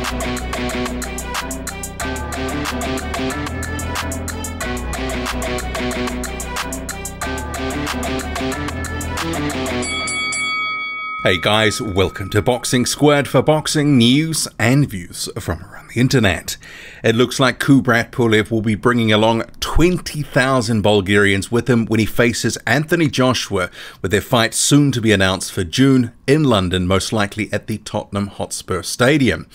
Hey guys, welcome to Boxing Squad for boxing news and views from around the internet. It looks like KUBRAT PULEV will be bringing along 20,000 Bulgarians with him when he faces Anthony Joshua, with their fight soon to be announced for June in London, most likely at the Tottenham Hotspur Stadium.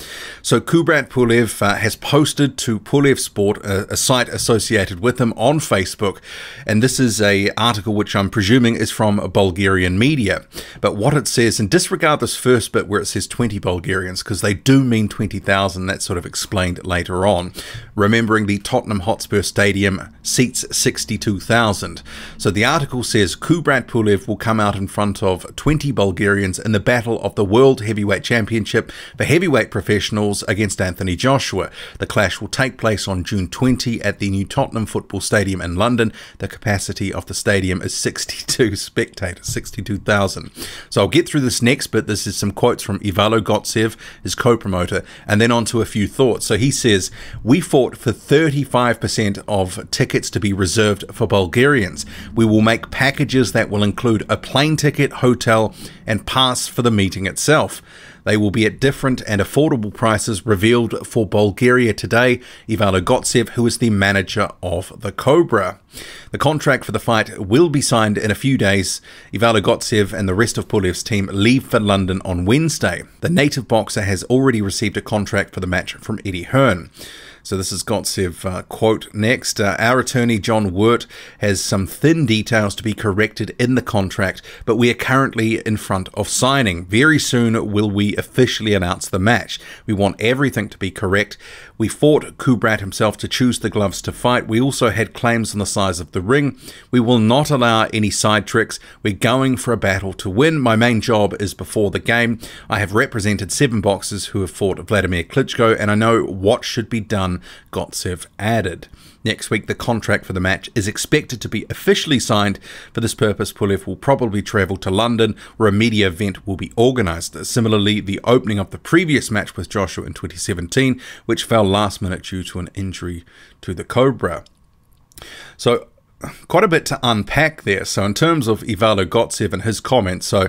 So KUBRAT PULEV has posted to Pulev Sport, a site associated with him, on Facebook, and this is an article which I'm presuming is from Bulgarian media. But what it says, and disregard this first bit where it says 20 Bulgarians, because they do mean 20,000, that's sort of explained later on. Remembering the Tottenham Hotspur Stadium seats 62,000. So the article says KUBRAT PULEV will come out in front of 20 Bulgarians in the battle of the World Heavyweight Championship for heavyweight professionals against Anthony Joshua. The clash will take place on June 20 at the new Tottenham Football Stadium in London. The capacity of the stadium is 62 spectators, 62,000. So I'll get through this next bit. This is some quotes from Ivalo Gotsev, his co-promoter, and then on to a few thoughts. So he says, "We fought for 35% of tickets to be reserved for Bulgarians. We will make packages that will include a plane ticket, hotel, and pass for the meeting itself. They will be at different and affordable prices revealed for Bulgaria today," Ivalo Gotsev, who is the manager of the Cobra. The contract for the fight will be signed in a few days. Ivalo Gotsev and the rest of Pulev's team leave for London on Wednesday. The native boxer has already received a contract for the match from Eddie Hearn. So this is Gotsev quote next. Our attorney John Wirt has some thin details to be corrected in the contract, but we are currently in front of signing. Very soon will we officially announce the match. We want everything to be correct. We fought KUBRAT himself to choose the gloves to fight. We also had claims on the size of the ring. We will not allow any side tricks. We're going for a battle to win. My main job is before the game. I have represented 7 boxers who have fought Vladimir Klitschko, and I know what should be done," Gotsev added. Next week, the contract for the match is expected to be officially signed. For this purpose, Pulev will probably travel to London, where a media event will be organised. Similarly, the opening of the previous match with Joshua in 2017, which fell last minute due to an injury to the Cobra. So quite a bit to unpack there. So in terms of Ivalo Gotsev and his comments, so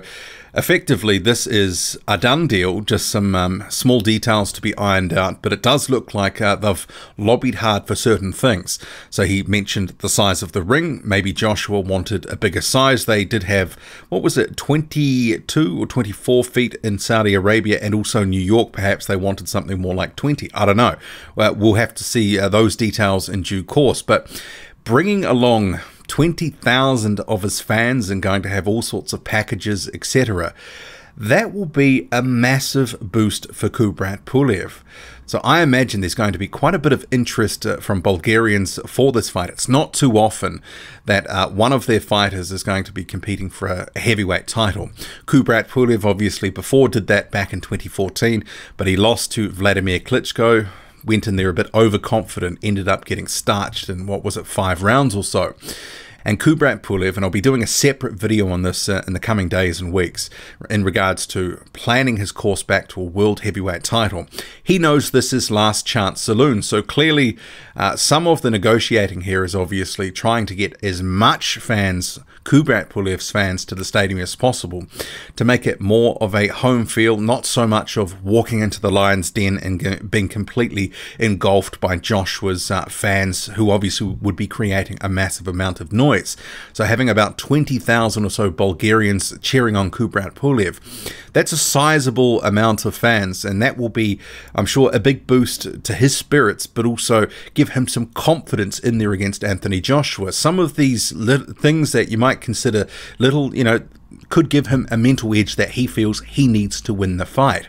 effectively this is a done deal, just some small details to be ironed out, but it does look like they've lobbied hard for certain things. So he mentioned the size of the ring. Maybe Joshua wanted a bigger size. They did have, what was it, 22 or 24 feet in Saudi Arabia, and also New York. Perhaps they wanted something more like 20. I don't know. We'll have to see those details in due course. But bringing along 20,000 of his fans and going to have all sorts of packages, etc., that will be a massive boost for KUBRAT PULEV. So I imagine there's going to be quite a bit of interest from Bulgarians for this fight. It's not too often that one of their fighters is going to be competing for a heavyweight title. KUBRAT PULEV obviously before did that back in 2014, but he lost to Vladimir Klitschko. Went in there a bit overconfident, ended up getting starched in, what was it, 5 rounds or so. And KUBRAT PULEV, and I'll be doing a separate video on this in the coming days and weeks in regards to planning his course back to a world heavyweight title. He knows this is last chance saloon, so clearly some of the negotiating here is obviously trying to get as much fans, KUBRAT PULEV's fans, to the stadium as possible to make it more of a home feel, not so much of walking into the Lion's Den and being completely engulfed by Joshua's fans, who obviously would be creating a massive amount of noise. So having about 20,000 or so Bulgarians cheering on KUBRAT PULEV, that's a sizable amount of fans, and that will be, I'm sure, a big boost to his spirits, but also give him some confidence in there against Anthony Joshua. Some of these things that you might consider little, could give him a mental edge that he feels he needs to win the fight.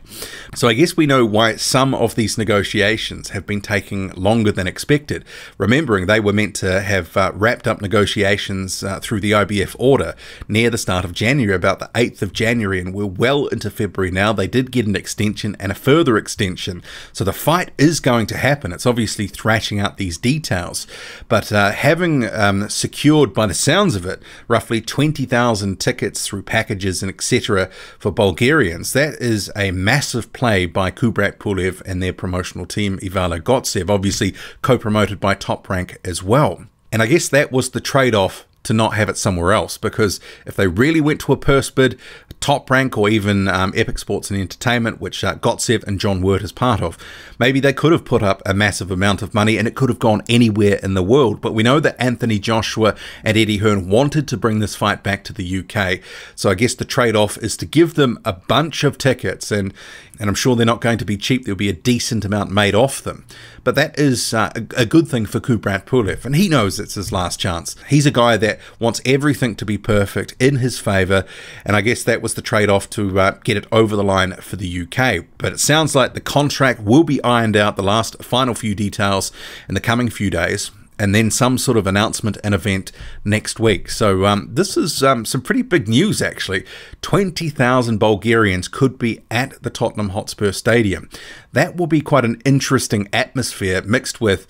So I guess we know why some of these negotiations have been taking longer than expected. Remembering they were meant to have wrapped up negotiations through the IBF order near the start of January, about the 8th of January, and we're well into February now. They did get an extension and a further extension. So the fight is going to happen. It's obviously thrashing out these details, but having secured, by the sounds of it, roughly 20,000 tickets through packages and etc. for Bulgarians. That is a massive play by KUBRAT PULEV and their promotional team, Ivalo Gotsev, obviously co-promoted by Top Rank as well. And I guess that was the trade-off to not have it somewhere else, because if they really went to a purse bid, Top Rank or even Epic Sports and Entertainment, which Gotsev and John Wirt is part of, maybe they could have put up a massive amount of money and it could have gone anywhere in the world. But we know that Anthony Joshua and Eddie Hearn wanted to bring this fight back to the UK. So I guess the trade-off is to give them a bunch of tickets, and I'm sure they're not going to be cheap. There'll be a decent amount made off them. But that is a good thing for KUBRAT PULEV, and he knows it's his last chance. He's a guy that wants everything to be perfect in his favour, and I guess that was the trade-off to get it over the line for the UK. But it sounds like the contract will be ironed out, the final few details, in the coming few days, and then some sort of announcement and event next week. So this is some pretty big news, actually. 20,000 Bulgarians could be at the Tottenham Hotspur Stadium. That will be quite an interesting atmosphere, mixed with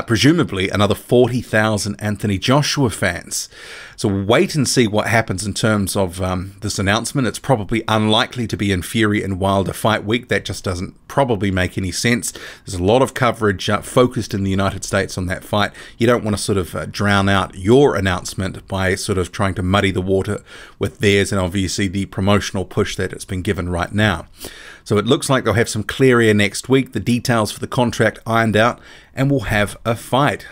presumably another 40,000 Anthony Joshua fans. So wait and see what happens in terms of this announcement. It's probably unlikely to be in Fury and Wilder fight week. That just doesn't probably make any sense. There's a lot of coverage focused in the United States on that fight. You don't want to sort of drown out your announcement by sort of trying to muddy the water with theirs, and obviously the promotional push that it's been given right now. So it looks like they'll have some clear air next week, the details for the contract ironed out, and we'll have a fight,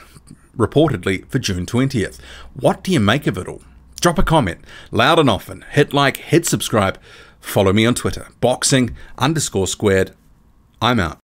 reportedly for June 20th. What do you make of it all? Drop a comment, loud and often, hit like, hit subscribe, follow me on Twitter, boxing_squared. I'm out.